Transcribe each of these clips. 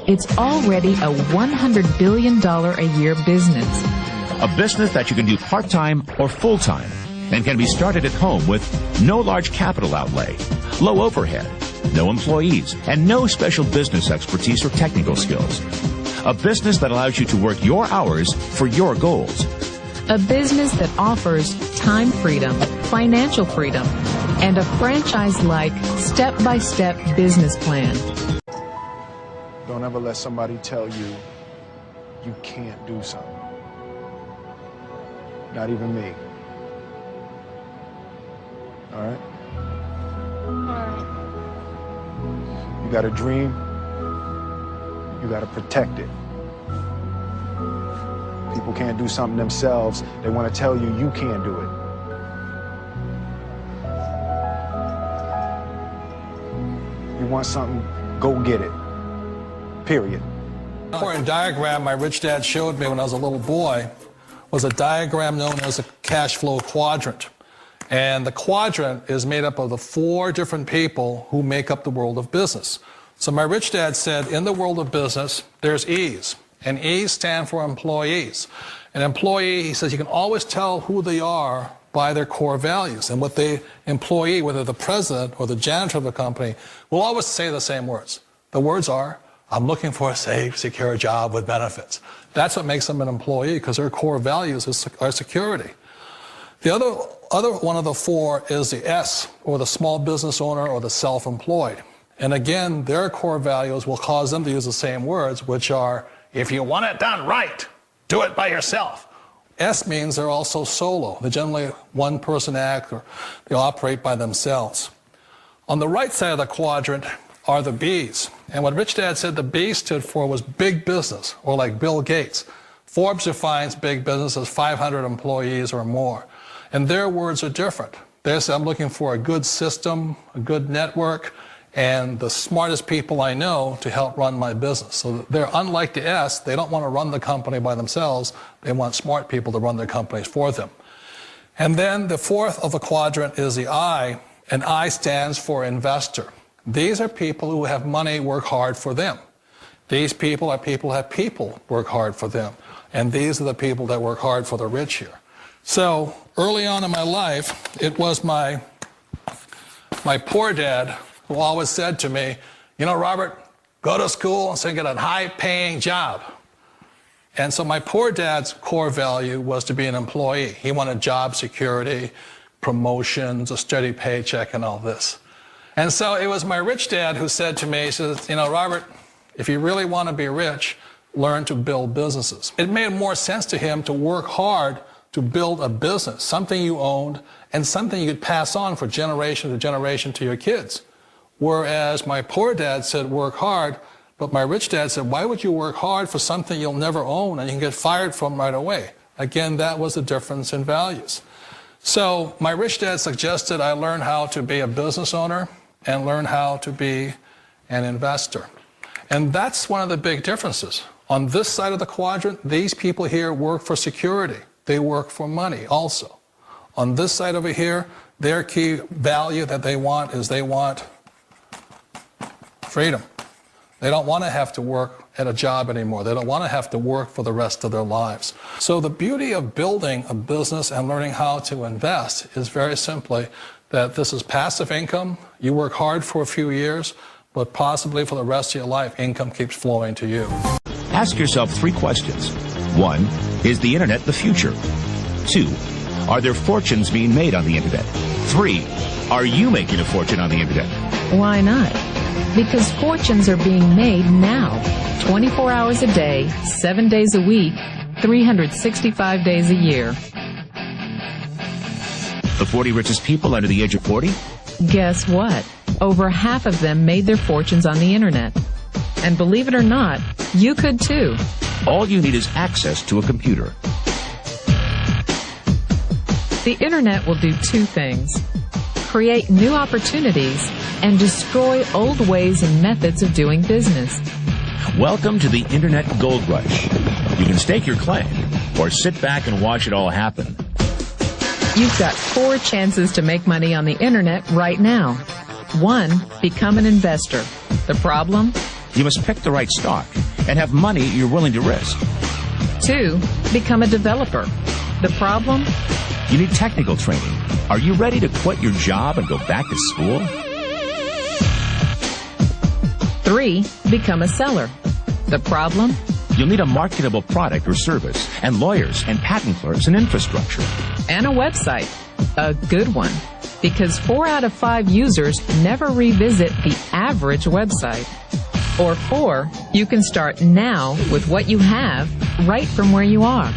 It's already a $100 billion a year business. A business that you can do part-time or full-time and can be started at home with no large capital outlay, low overhead, no employees, and no special business expertise or technical skills. A business that allows you to work your hours for your goals. A business that offers time freedom, financial freedom, and a franchise-like, step-by-step business plan. Don't ever let somebody tell you you can't do something. Not even me. All right? You got a dream, you got to protect it. People can't do something themselves. They want to tell you you can't do it. You want something, go get it. Period. The important diagram my rich dad showed me when I was a little boy was a diagram known as a cash flow quadrant. And the quadrant is made up of the 4 different people who make up the world of business. So my rich dad said, in the world of business, there's E's. And E's stand for employees. An employee, he says, you can always tell who they are by their core values. And what the employee, whether the president or the janitor of the company, will always say the same words. The words are, I'm looking for a safe, secure job with benefits. That's what makes them an employee, because their core values are security. The other one of the 4 is the S, or the small business owner or the self-employed. And again, their core values will cause them to use the same words, which are, if you want it done right, do it by yourself. S means they're also solo. They're generally one-person act, or they operate by themselves. On the right side of the quadrant are the B's. And what Rich Dad said the B stood for was big business, or like Bill Gates. Forbes defines big business as 500 employees or more. And their words are different. They say, I'm looking for a good system, a good network, and the smartest people I know to help run my business. So they're unlike the S. They don't want to run the company by themselves. They want smart people to run their companies for them. And then the 4th of the quadrant is the I, and I stands for investor. These are people who have money work hard for them. These people are people who have people work hard for them. And these are the people that work hard for the rich here. So early on in my life, it was my poor dad who always said to me, you know, Robert, go to school and get a high-paying job. And so my poor dad's core value was to be an employee. He wanted job security, promotions, a steady paycheck, and all this. And so it was my rich dad who said to me, he says, you know, Robert, if you really want to be rich, learn to build businesses. It made more sense to him to work hard to build a business, something you owned, and something you could pass on for generation to generation to your kids. Whereas my poor dad said, work hard, but my rich dad said, why would you work hard for something you'll never own and you can get fired from right away? Again, that was the difference in values. So my rich dad suggested I learn how to be a business owner and learn how to be an investor. And that's one of the big differences. On this side of the quadrant, these people here work for security. They work for money also. On this side over here, their key value that they want is they want freedom. They don't want to have to work at a job anymore. They don't want to have to work for the rest of their lives. So the beauty of building a business and learning how to invest is very simply that this is passive income. You work hard for a few years, but possibly for the rest of your life, income keeps flowing to you. Ask yourself 3 questions. 1, is the internet the future? 2, are there fortunes being made on the internet? 3, are you making a fortune on the internet? Why not? Because fortunes are being made now, 24 hours a day, 7 days a week, 365 days a year. The 40 richest people under the age of 40? Guess what? Over half of them made their fortunes on the internet. And believe it or not, you could too. All you need is access to a computer. The internet will do 2 things: create new opportunities and destroy old ways and methods of doing business. Welcome to the Internet Gold Rush. You can stake your claim or sit back and watch it all happen. You've got 4 chances to make money on the internet right now. 1, become an investor. The problem? You must pick the right stock and have money you're willing to risk. 2. Become a developer. The problem? You need technical training. Are you ready to quit your job and go back to school? 3. Become a seller. The problem? You'll need a marketable product or service, and lawyers and patent clerks and infrastructure. And a website. A good one. Because 4 out of 5 users never revisit the average website. Or 4, you can start now with what you have right from where you are.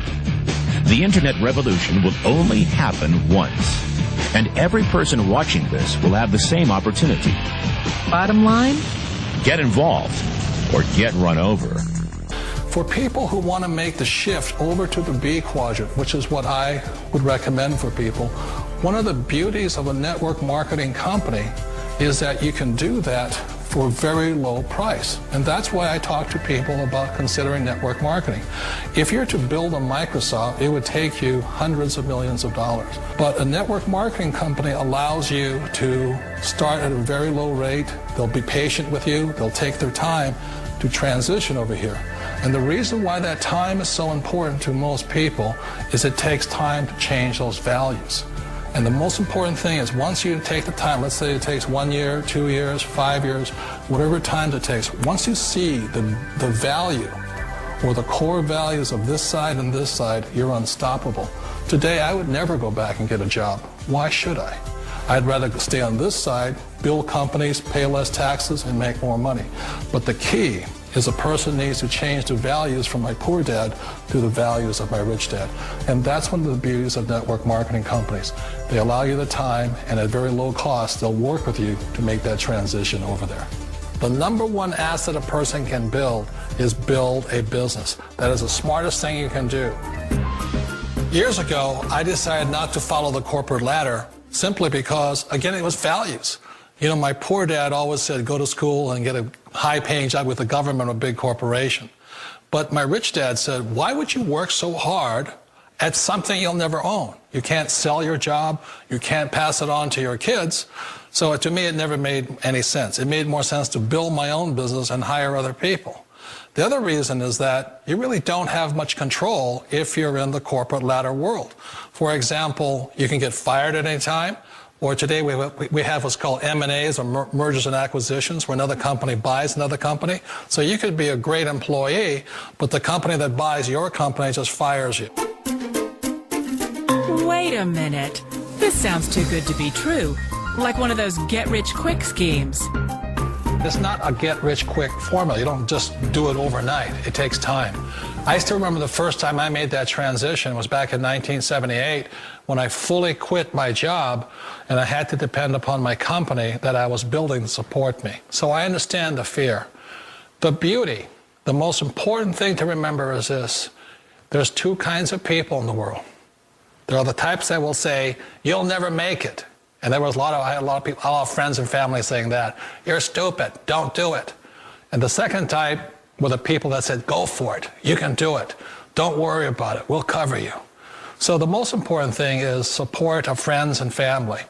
The Internet revolution will only happen once. And every person watching this will have the same opportunity. Bottom line? Get involved or get run over. For people who want to make the shift over to the B quadrant, which is what I would recommend for people, one of the beauties of a network marketing company is that you can do that for a very low price. And that's why I talk to people about considering network marketing. If you're to build a Microsoft, it would take you hundreds of millions of dollars. But a network marketing company allows you to start at a very low rate. They'll be patient with you. They'll take their time to transition over here. And the reason why that time is so important to most people is it takes time to change those values. And the most important thing is once you take the time, let's say it takes 1 year, 2 years, 5 years, whatever time it takes, once you see the value or the core values of this side and this side, you're unstoppable. Today, I would never go back and get a job. Why should I? I'd rather stay on this side, build companies, pay less taxes, and make more money. But the key is a person needs to change the values from my poor dad to the values of my rich dad. And that's one of the beauties of network marketing companies. They allow you the time, and at very low cost, they'll work with you to make that transition over there. The number one asset a person can build is build a business. That is the smartest thing you can do. Years ago, I decided not to follow the corporate ladder simply because, again, it was values. You know, my poor dad always said, go to school and get a high-paying job with the government or a big corporation. But my rich dad said, why would you work so hard at something you'll never own? You can't sell your job. You can't pass it on to your kids. So to me, it never made any sense. It made more sense to build my own business and hire other people. The other reason is that you really don't have much control if you're in the corporate ladder world. For example, you can get fired at any time. Or today we have what's called M&As, or mergers and acquisitions, where another company buys another company. So you could be a great employee, but the company that buys your company just fires you. Wait a minute. This sounds too good to be true. Like one of those get-rich-quick schemes. It's not a get-rich-quick formula. You don't just do it overnight. It takes time. I still remember the first time I made that transition was back in 1978 when I fully quit my job and I had to depend upon my company that I was building to support me. So I understand the fear. The beauty, the most important thing to remember is this. There's 2 kinds of people in the world. There are the types that will say, you'll never make it. And there was I had a lot of people, a lot of friends and family saying that. You're stupid, don't do it. And the second type were the people that said, go for it, you can do it. Don't worry about it, we'll cover you. So the most important thing is support of friends and family.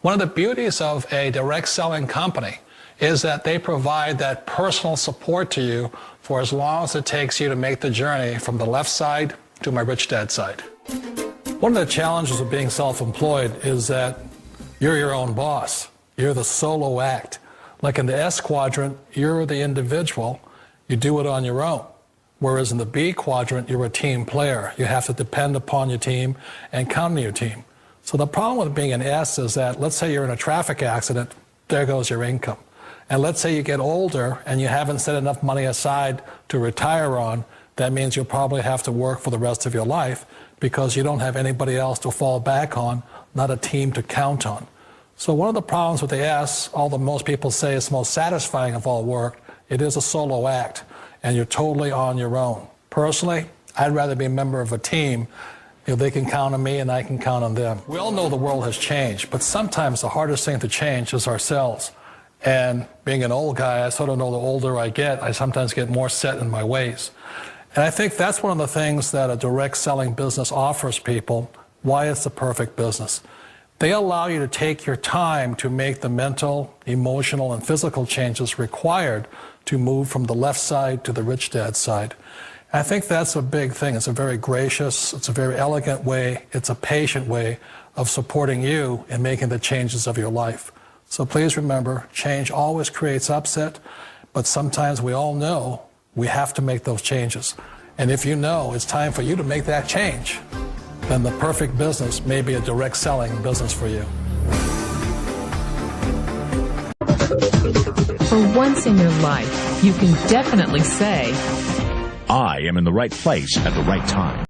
One of the beauties of a direct selling company is that they provide that personal support to you for as long as it takes you to make the journey from the left side to my rich dad side. One of the challenges of being self-employed is that you're your own boss. You're the solo act. Like in the S quadrant, you're the individual. You do it on your own. Whereas in the B quadrant, you're a team player. You have to depend upon your team and count on your team. So the problem with being an S is that, let's say you're in a traffic accident, there goes your income. And let's say you get older and you haven't set enough money aside to retire on, that means you'll probably have to work for the rest of your life because you don't have anybody else to fall back on, not a team to count on. So one of the problems with the S, although most people say it's the most satisfying of all work, it is a solo act, and you're totally on your own. Personally, I'd rather be a member of a team. You know, they can count on me and I can count on them. We all know the world has changed, but sometimes the hardest thing to change is ourselves. And being an old guy, I sort of know the older I get, I sometimes get more set in my ways. And I think that's one of the things that a direct selling business offers people, why it's the perfect business. They allow you to take your time to make the mental, emotional, and physical changes required to move from the left side to the rich dad side. I think that's a big thing. It's a very gracious, it's a very elegant way, it's a patient way of supporting you in making the changes of your life. So please remember, change always creates upset, but sometimes we all know we have to make those changes. And if you know it's time for you to make that change, then the perfect business may be a direct selling business for you. For once in your life, you can definitely say, I am in the right place at the right time.